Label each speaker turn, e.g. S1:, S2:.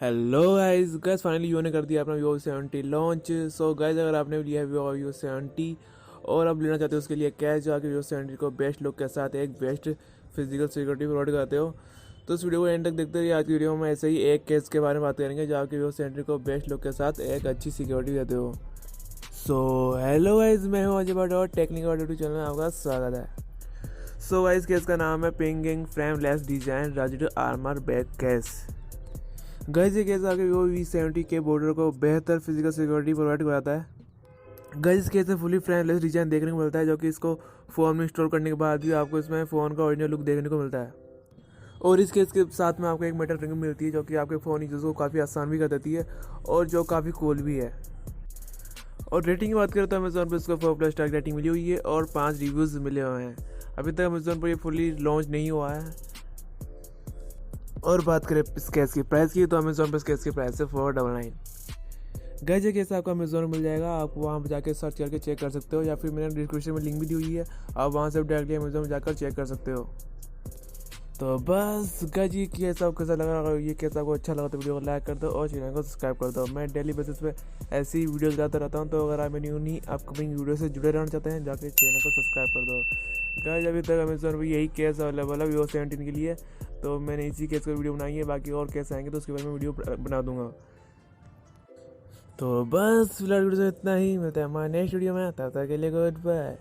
S1: Hello guys guys finally Vivo ने कर दिया अपना Vivo 70 लॉन्च। सो गाइस अगर आपने लिया है Vivo 70 और आप लेना चाहते हो उसके लिए कैश जो आके Vivo 70 को बेस्ट लुक के साथ एक बेस्ट फिजिकल सिक्योरिटी प्रोवाइड कराते हो, तो इस वीडियो को एंड तक देखते रहिए। आज की वीडियो में ऐसे ही एक केस के बारे में बात करेंगे जो आपके Vivo 70 को बेस्ट लुक के साथ एक अच्छी सिक्योरिटी देते हो। सो हेलो गाइस, मैं हूँ अजय भट्ट और टेक्निकल यूट्यूब चैनल में आपका स्वागत है। सो गाइस केस का नाम है pinging frameless design rigid armour back case. Guys ये केस आगे Vivo V70 के बॉर्डर को बेहतर फिजिकल सिक्योरिटी प्रोवाइड कराता है। गाइस इस केस में फुली फ्रेमलेस डिजाइन देखने को मिलता है, जो कि इसको फ़ोन में इंस्टॉल करने के बाद भी आपको इसमें फ़ोन का ओरिजिनल लुक देखने को मिलता है। और इस केस के साथ में आपको एक मेटल रिंग मिलती है जो कि आपके फ़ोन यूज़ को काफ़ी आसान भी कर देती है और जो काफ़ी कूल भी है। और रेटिंग की बात करें तो अमेजोन पर इसको 4+ स्टार की रेटिंग मिली हुई है और 5 रिव्यूज़ मिले हुए हैं। अभी तक अमेजोन पर ये फुली लॉन्च नहीं हुआ है। और बात करें इस केस की प्राइस की, तो अमेजोन पर इस केस की प्राइस है 499। गाइस ये केस आपको अमेजोन में मिल जाएगा, आप वहाँ पर जाकर सर्च करके चेक कर सकते हो, या फिर मैंने डिस्क्रिप्शन में लिंक भी दी हुई है, आप वहाँ से डायरेक्टली अमेजोन में जाकर चेक कर सकते हो। तो बस गाइस ये केस आपको कैसा लगा, अगर ये केस आपको अच्छा लगा तो वीडियो को लाइक कर दो और चैनल को सब्सक्राइब कर दो। मैं डेली बेसिस पे ऐसी वीडियोस लाता रहता हूँ, तो अगर आप मेरी उन्हीं अपकमिंग वीडियो से जुड़े रहना चाहते हैं जाके चैनल को सब्सक्राइब कर दो। गाइस अभी तक अमेजोन पर यही केस अवेलेबल है Vivo 17 के लिए, तो मैंने इसी केस पर वीडियो बनाई है। बाकी और केस आएंगे तो उसके बारे में वीडियो बना दूंगा। तो बस फिलहाल वीडियो से इतना ही, मिलते हैं हमारे नेक्स्ट वीडियो में, तब तक के लिए गुड बाय।